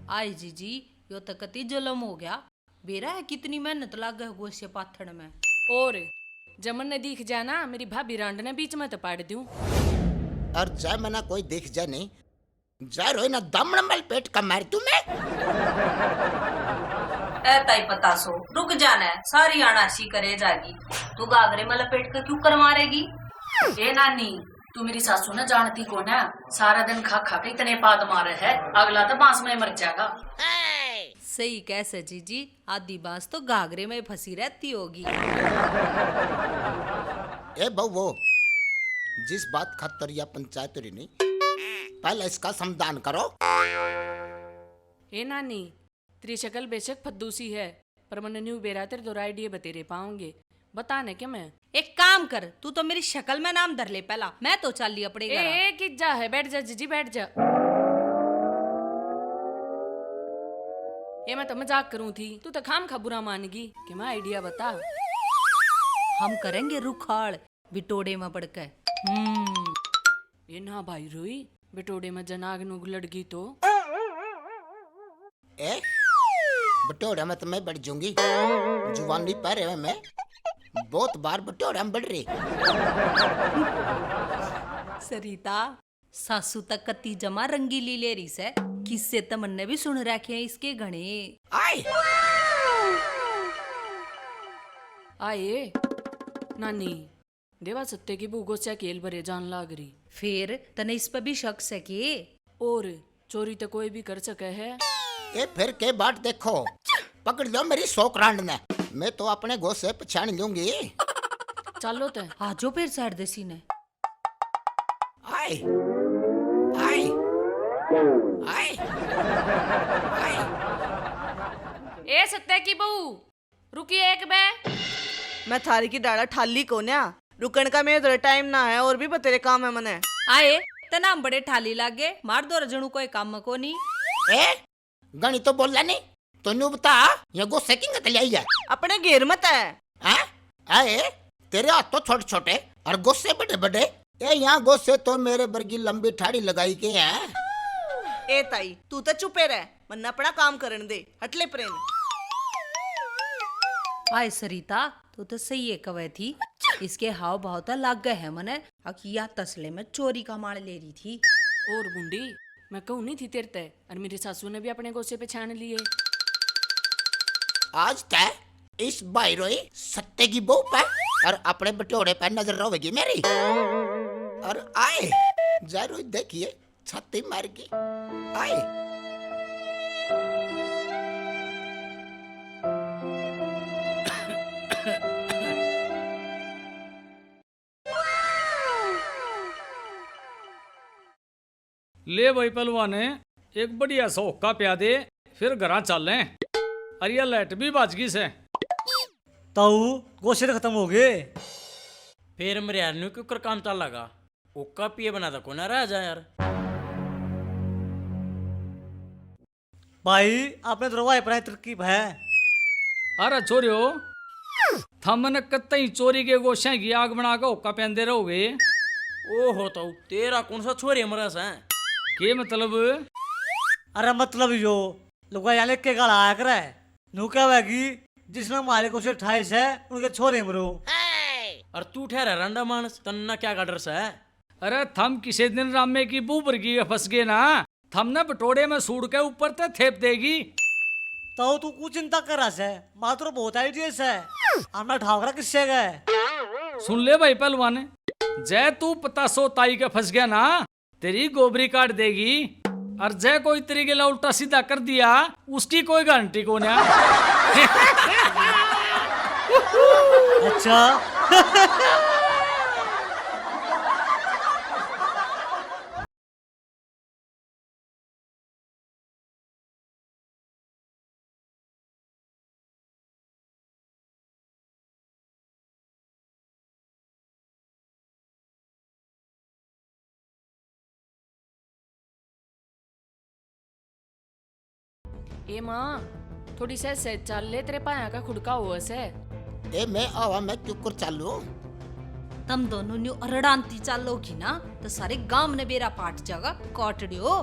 आई जीजी यो तो कति जुलम हो गया। बेरा है कितनी मेहनत लागे गोश्य पाथड़ में। और जमन ने दिख जाना मेरी भाभी रांड ने बीच में तो पाड़ दूं। और जय मना कोई दिख जाए नहीं जय रोई ना दमड़मल पेट का मार तू मैं ऐता ही पता सो रुक जाना है सारी आनाशी करे जागी। तू गागरे में लपेट कर क्यों कर मारेगी? ए नानी तू मेरी सासू ना जानती को ना, सारा दिन खा खा के इतने पाद मारे है, अगला तो बांस में मर जाएगा। सही कैसे जीजी, आधी बांस तो गागरे में फंसी रहती होगी। ए बहू वो जिस बात खातर या पंचायत नहीं पहले इसका समाधान करो। ए नानी तेरी शक्ल बेशक फद्दूसी है पर मन न्यू बेरा तेरे दो आइडिया बतेरे पाऊंगे बताने के मैं। एक काम कर तू तो मेरी शक्ल में नाम धर ले पहला, मैं तो चल ली अपने घर। ए किज्जा है, बैठ जा जीजी बैठ जा। ये मैं तो मजाक करूं थी, तू तो खाम खा बुरा मानेगी कि मैं आइडिया बता। हम करेंगे रुखाड़ बिटोड़े में पड़ के। ये ना भाई रोई बिटोड़े में जनाग नुग लड़गी तो ए बटोड़ा में तो मैं बढ़ जाऊंगी जुवानी पर है मैं बहुत बार बटोड़ा में बढ़ रही। सरिता सासू तक कती जमा रंगीली ले रही से किससे तमन्ने भी सुन रखे हैं इसके घने। आए आए नानी देवा सत्ते की भूगो से अकेल भरे जान लाग रही। फिर तने इस पर भी शक से के और चोरी तो कोई भी कर सके है। ए फिर के बाट देखो पकड़ लो मेरी सोकरांड ने, मैं तो अपने गो से पहचान लूंगी। चलो ते आजो फिर सैर देसी ने। आए आए आए आए ए सत्ते की बहू रुकिए एक बे। मैं थारी की डाड़ा ठाली को ना रुकन का मेरे दो टाइम ना है और भी बतेरे काम है मने। आए तनाम बड़े ठाली लागे मार दो रजणू कोई काम को नहीं। ए गणी तो बोला नहीं तो न्यू बता ये गो सेकिंग चली आई है अपने घेर मत है। हैं? आए तेरे हाथ तो छोटे छोटे और गुस्से बड़े बड़े। ए यहाँ गुस्से तो मेरे बर्गी लंबी ठाड़ी लगाई के है। ए ताई तू तो चुपे रह, मन्ना अपना काम करन दे, हटले प्रेम। आए सरिता तू तो सही है कवे थी, इसके हाव भाव तो लाग गए है मने अकिया तसले में चोरी का मार ले रही थी। और बुंडी मैं कहूँ नहीं थी तेरे ते और मेरी सासू ने भी अपने गोसे पे छान लिए। आज तय इस बाइरोई सत्ते की बहू पे और अपने बटोरे पे नजर रहोगी मेरी। और आए जरूर देखिए छत्ती मार की आए। ले भाई पहलवाने एक बढ़िया सा हुक्का पिया दे फिर घरा चल लें। अरे लाइट भी बाज गई से। ताऊ गोशे खत्म हो गए। फिर मेरे यार ने क्यों काम चल लगा ओका पिए बना था कोना रह जा यार। भाई आपने दरवाजे पर तरकीब है। अरे चोरियो थमन कतई चोरी के गोशे की आग बना के हुक्का पहनते रहोगे। ओहो तो तेरा कौन सा छोरी मरा सा के मतलब? अरे मतलब यो लोग यानी के गाल आया करे नू क्या होगी जिसने हमारे को से 28 है उनके छोरे मरो। और तू ठहरा रंडा मानस तन्ना क्या गाडर सा है। अरे थम किसी दिन रामे की बूबर की फंस गए ना, थम ना बटोड़े में सूड़ के ऊपर ते थेप देगी। ताऊ तू कुछ चिंता कर रहा है मात्र बहुत आइडियस है हमने ठाकरा किससे गए। सुन ले भाई पहलवान, जय तू पता सो ताई के फंस गया ना तेरी गोबरी काट देगी, और जय कोई तरीके ला उल्टा सीधा कर दिया उसकी कोई गारंटी को ना। अच्छा ए माँ थोड़ी से चल ले तेरे पाया का खुड़का हुआ से। ए मैं आवा मैं क्यों कर चालू। तम दोनों न्यू अरडांती चालोगी ना तो सारे गांव ने बेरा पाट जागा काट दियो।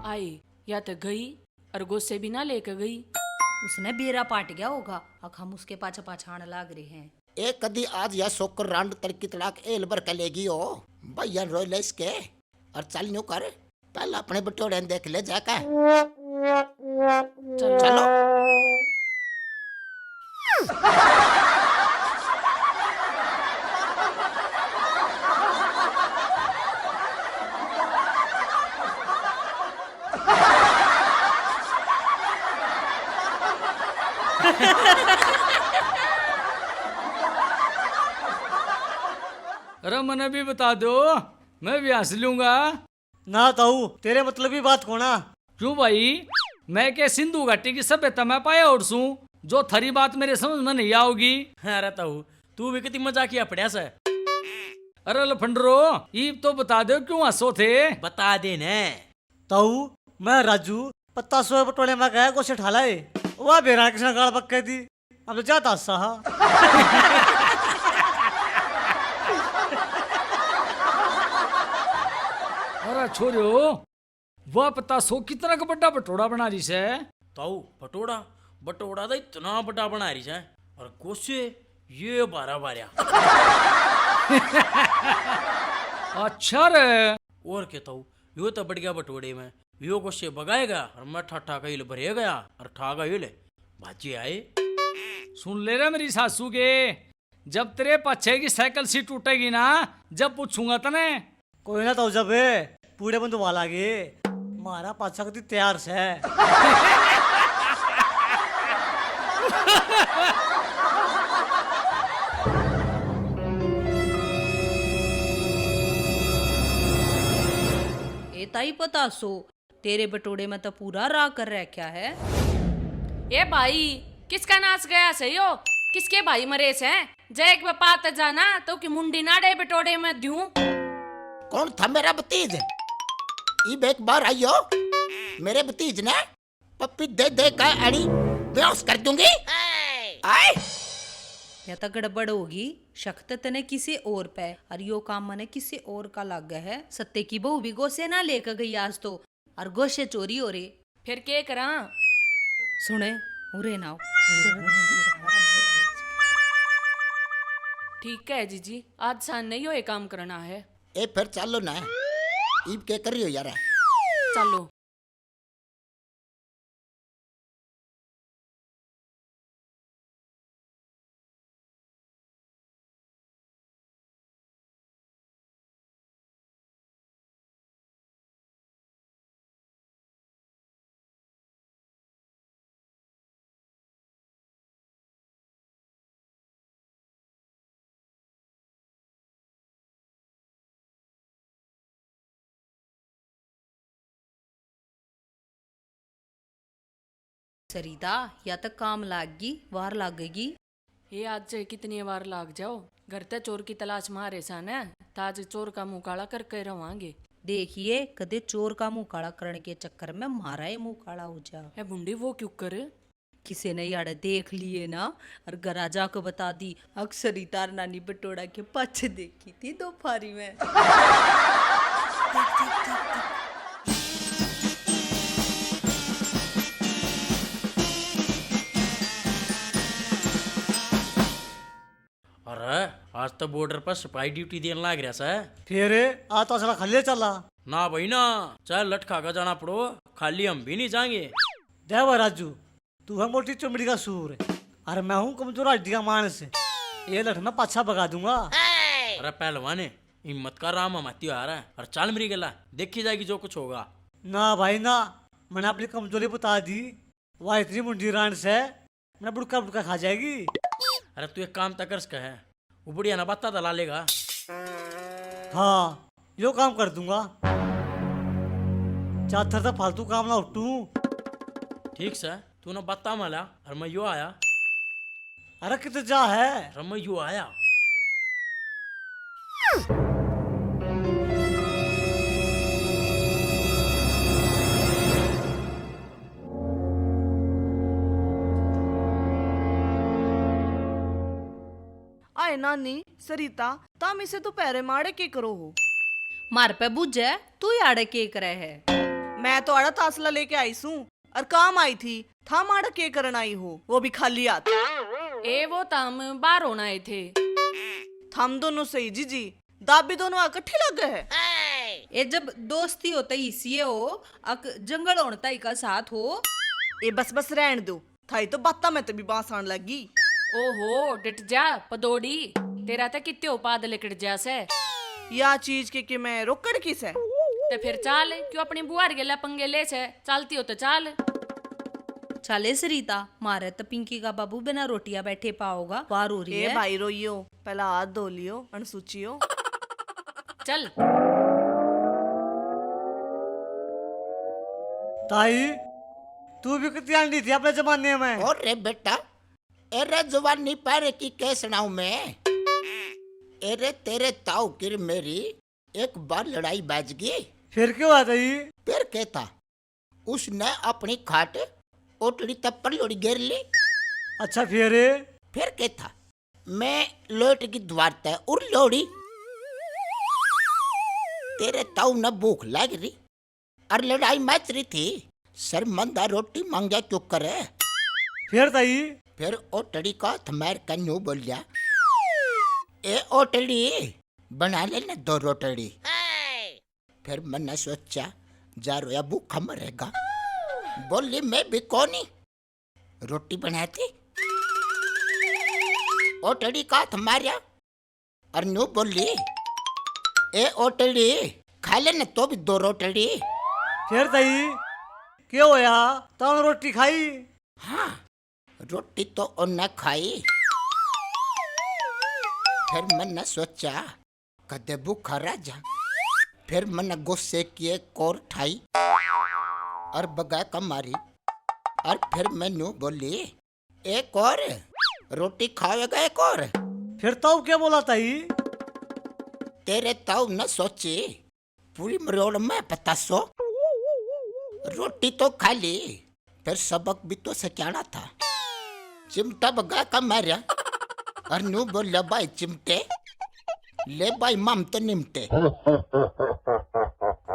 आई या तो गई और गुस्से भी ना लेकर गई। उसने बेरा पाट गया होगा, अब हम उसके पाछा पाछा आने लाग रहे हैं। एक कदी आज या सोकर रांड तड़की तड़ाक एल भर के लेगी हो भैया रोय ले इसके। और चल न्यू कर, पहले अपने बटोरे देख ले जाके। चलो अरे मने भी बता दो, मैं भी हंस लूंगा। ना ताऊ, तेरे मतलब ही बात कोना। क्यों भाई, मैं क्या सिंधु घाटी की सभ्यता में पाया और सू जो थरी बात मेरे समझ में नहीं आओगी। अरे ताऊ, तू भी कितनी मजाकिया पड़िया से। अरे लफंडरो, ईब तो बता दो क्यों हंसो थे। बता दे ने। ताऊ, मैं राजू पत्ता सोए बटोले में गया को ठालाए, वह बेरा किसने गाड़ पक्के थी, अब तो जाता सहा। अरे छोरियो, वह पता सो कितना का बड़ा बटोड़ा बना रही से। ताऊ बटोड़ा बटोड़ा तो इतना बड़ा बना रही है और गोसे ये 12 अच्छा रे। और क्या ताऊ, यो तो बढ़ गया बटोड़े में, यो गोसे बगाएगा और मैं ठा का हिल भरे गया और ठा का हिल भाजी आए। सुन ले रे मेरी सासू के, जब तेरे पीछे की साइकिल सीट टूटेगी ना, जब पूछूंगा तने। कोई ना ताऊ, जब पूरे बंधु वाला गे मारा पाछा कती तैयार से। ए ताई पता सो, तेरे बटोड़े में तो पूरा राग कर रखा है। ए भाई, किसका नाच गया सही हो? किसके भाई मरे से? जय एक पात जाना तो कि मुंडी नाड़े बटोड़े में दूं। कौन था मेरा भतीज? इब एक बार आइयो, मेरे भतीज ने पप्पी दे दे का अड़ी बेहोश कर दूंगी। आए या तो गड़बड़ होगी, शक तो तने किसी और पे, और यो काम मने किसी और का लग गया है। सत्ते की बहू भी गोसे ना लेकर गई आज तो, और गोशे चोरी हो रे। फिर के करा? सुने उरे नाव। ठीक है जीजी, आज सान नहीं हो ये काम करना है। ए फिर चलो ना, इब के कर रही हो यार? चलो। सरिता, या तो काम लागी वार लागेगी। ये आज से कितनी बार लाग जाओ, घर ते चोर की तलाश मारे सन है, ताज चोर का मुंह काला करके रवांगे। देखिए कदे चोर का मुंह काला करने के चक्कर में मारा है मुंह काला हो जा। ए बुंडी वो क्यों कर? किसी ने यार देख लिए ना, और गराजा को बता दी अक्सर ही तार नानी बटोड़ा के पाछे देखी थी दोपहरी में। अरे आज तो बॉर्डर पर सिपाही ड्यूटी देने लग रहा है। फिर आ तो असला खले चला। ना भाई ना, चाहे लटका का जाना पड़ो, खाली हम भी नहीं जाएंगे। देवा राजू, तू है मोटी चमड़ी का सूर, अरे मैं हूँ कमजोर हड्डी का मानस, ये लठ मैं पाछा भगा दूंगा। अरे पहलवान हिम्मत का राम हमाती आ रहा है और चाल मेरी गला देखी जाएगी जो कुछ होगा। ना भाई ना, मैंने अपनी कमजोरी बता दी, वह इतनी मुंडी रान से मैंने बुड़का बुड़का खा जाएगी। अरे तू एक काम तक कर सका है, वो बुढ़िया ना बत्ता दला लेगा। हाँ यो काम कर दूंगा, चाथर तो फालतू काम ना उठू। ठीक से तू ना बत्ता माला और मैं यो आया। अरे कितने जा है, और मैं यो आया। आए नानी सरिता, ताम इसे तो पैरे मारे के करो हो। मार पे बुझे तू याड़े के करे है। मैं तो आड़ा तासला लेके आई सूं और काम आई थी। था माड़ा के करन आई हो, वो भी खाली हाथ। ए वो तम बाहर होना आए थे। थम दोनों सही जीजी, दाबी दोनों इकट्ठे लग गए है। ये जब दोस्ती होता ही इसीए हो, अक जंगल होता ही का साथ हो। ए बस बस रहन दो, थाई तो बाता में तभी बांस आन लगी। ओहो डट जा पदोड़ी, तेरा तो कित्ते उपाद लिकट जा से। या चीज के मैं रोकड़ किस है। ते फिर चाल, क्यों अपनी बुआर गेला पंगे ले से, चालती हो तो चाल। चले सरिता, मारे तो पिंकी का बाबू बिना रोटियां बैठे पाओगा, बाहर हो रही ए है। भाई रोइयो, पहला हाथ धो लियो, अनसुचियो। चल ताई तू भी कितनी आंटी थी अपने जमाने में। और रे बेटा, एरे जवानी पैरे की क्या सुनाऊं मैं। एरे तेरे ताऊ की मेरी एक बार लड़ाई बैज गई। फिर क्यों हुआ ताई? फिर क्या था, उसने अपनी खाट ओटड़ी तप्पर लोड़ी घेर ली। अच्छा फिर? फिर क्या था, मैं लोट की द्वार तय उड़ लोड़ी। तेरे ताऊ न भूख लग रही और लड़ाई मच रही थी, शर्मंदा रोटी मांगा क्यों करे। फिर ताई? फिर ओटड़ी का थमार कन्नू बोलिया, ए ओटड़ी बना लेना 2 रोटड़ी। फिर मैंने सोचा जा रोया भूखा मरेगा। बोली मैं भी कौनी रोटी बनाती। ओटड़ी का हाथ मारिया और न्यू बोली, ए ओटड़ी खा लेना तो भी 2 रोटड़ी। फिर ताई क्यों होया? तो रोटी खाई? हाँ, रोटी तो उन्हें खाई। फिर मैंने सोचा कदे भूखा राजा। फिर मैंने गुस्से किए कोर ठाई और बगा का मारी। और फिर मैनू बोली, एक और रोटी खाएगा एक और। फिर ताऊ क्या बोला ताई? तेरे ताऊ न सोची पूरी मरोड़ में पतासो रोटी तो खा ली। फिर सबक भी तो सचाना था। चिमटा बगा का मारा और नू बोला, भाई चिमटे ले भाई ममते निमटे।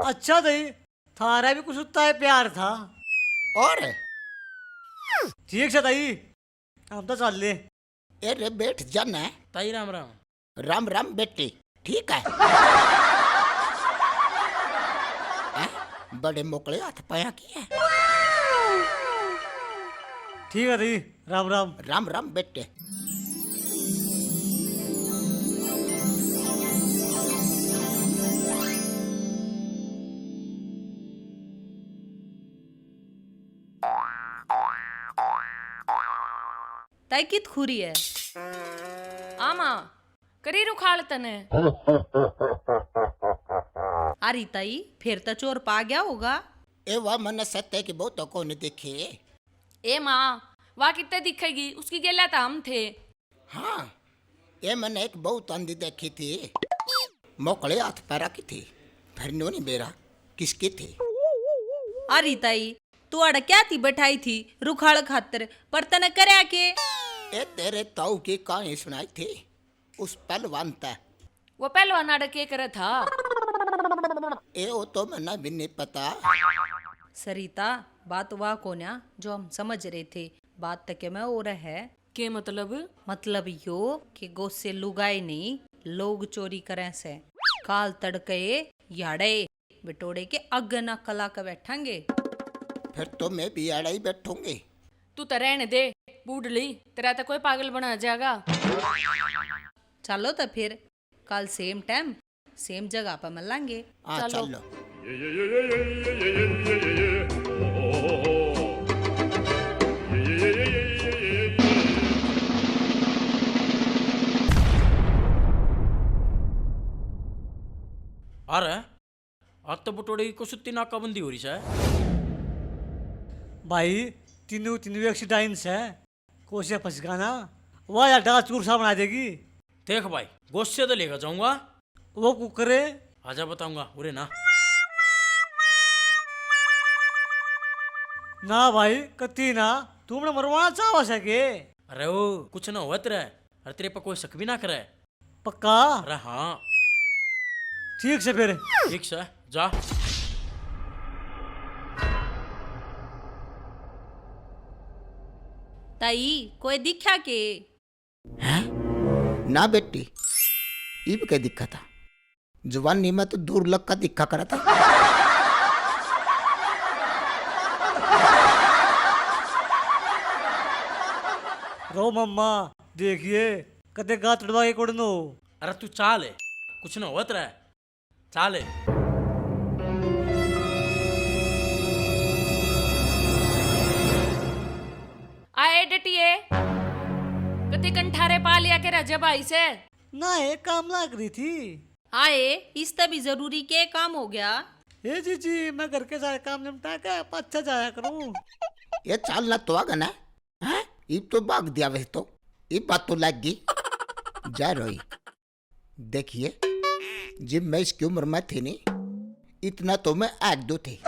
अच्छा ताई, थारा भी कुछ उतना है प्यार था। और ठीक है ताई, हम तो चल ले। अरे बैठ जाना है। ताई राम राम। राम राम बेटी, ठीक है। बड़े मोकले हाथ पाया किए। ठीक है ताई, राम राम। राम राम बेटे। ताई कित खुरी है। आमा करी रुखाल तने। अरे ताई फिर तो चोर पा गया होगा। ए वाह मन सत्य की बहुत को नहीं दिखे। ए माँ वहाँ कितने दिखेगी, उसकी गेला तो हम थे। हाँ, ये मैंने एक बहुत अंधी देखी थी, मोकले हाथ पैरा की थी। फिर नो नहीं बेरा किसकी थी। अरे ताई तू अड़ क्या थी बैठाई थी रुखाड़ खातर, पर तने करया के। ए तेरे ताऊ की कहानी सुनाई थी उस पहलवान तय। वो पहलवान अड़ के करे था। ए वो तो मैंने भी नहीं पता। सरिता बात वाह कोन्या जो हम समझ रहे थे, बात तक में और है। के मतलब यो कि गो से लुगाई नहीं लोग चोरी करें से। काल तड़के याड़े बिटोड़े के अग ना कला का बैठांगे। फिर तो मैं भी आड़ा ही बैठूंगी। तू तो रहने दे बूढ़ली, तेरा तो कोई पागल बना जाएगा। चलो तो फिर कल सेम टाइम सेम जगह पर मिलेंगे। हाँ चलो। चलो। अरे आज तो बटोड़े की कुछ नाकाबंदी हो रही है। भाई तीनों तीनों एक्सीडेंट्स है, कोशिश फंस गया ना, वह या डाला चूर सा बना देगी। देख भाई गोश्त से तो लेकर जाऊंगा। वो कुकरे आजा बताऊंगा उरे ना। ना भाई कती ना, तुमने मरवाना चाहो सके। अरे वो कुछ ना हुआ तेरा, अरे तेरे पर कोई शक भी ना करे। पक्का? अरे हाँ ठीक से फिर। ठीक से जा। ताई कोई दिखा के? हैं? ना बेटी, इब क्या दिखा था? जवानी में तो दूर लग का दिखा करा था। रो मम्मा देखिए कदे गा तड़वा के कोड़नो। अरे तू चाल है, कुछ ना होत रहा, चाल है। आए डटिए कति कंठारे पा लिया के रजब आई से। ना एक काम लाग रही थी। आए इस तभी जरूरी के काम हो गया। ए जीजी मैं घर के सारे काम निपटा के अच्छा जाया करूं। ये चाल ना तो आगा ना, हैं? इब तो भाग दिया वैसे तो, इब बात तो लग गई। जा रोई, देखिए जब मैं इसकी उम्र में थी नहीं, इतना तो मैं एक दो थे।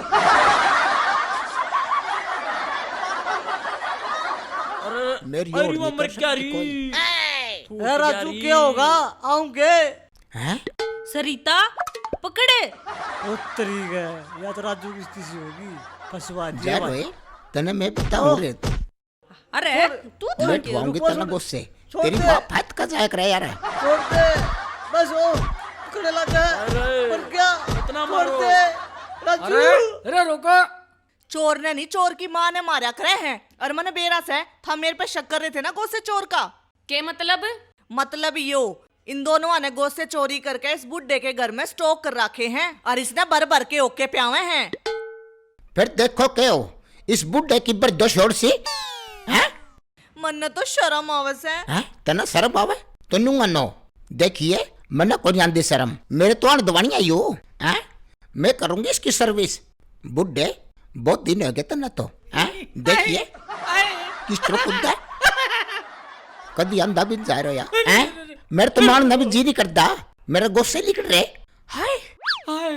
मेरी और नहीं उम्र कर क्या सकती कोई। रही? ए राजू क्या होगा आऊंगे। हैं? सरिता पकड़े। उत्तरी गए या तो राजू की स्थिति होगी फसवा जा जेवा। रोए, तने मैं बता रहे अरे तू तो मैं ठवाऊंगी तना गुस्से। छोड़ तेरी दे। माँ फैत का जाया करे यार। छोड़ दे बस वो पकड़ने लगा। अरे, और क्या इतना छोड़ मारो। दे राजू। अरे रोको। चोर ने नहीं, चोर की माँ ने मारा करे हैं। और मैंने बेरा से था मेरे पे शक कर रहे थे ना गोद से चोर का। के मतलब यो इन दोनों ने गोद से चोरी करके इस बुड्ढे के घर में स्टॉक कर रखे हैं और इसने भर भर के ओके प्यावे हैं। फिर देखो क्या हो इस बुढ़े की बर्दोश और सी, हैं? मन तो शर्म आवस है। हैं? तना शर्म आवे तो नूंगा नो। देखिए मना को नहीं आंदी शर्म, मेरे तो आन दवानी आई हो, हैं? मैं करूंगी इसकी सर्विस। बुढ़े बहुत दिन हो गए तना तो, हैं? देखिए किस तरह कूदा कभी अंधा भी जा रहा हैं? मेरे तो मारना भी जी नहीं करता, मेरा गुस्से निकल रहे। हाय हाय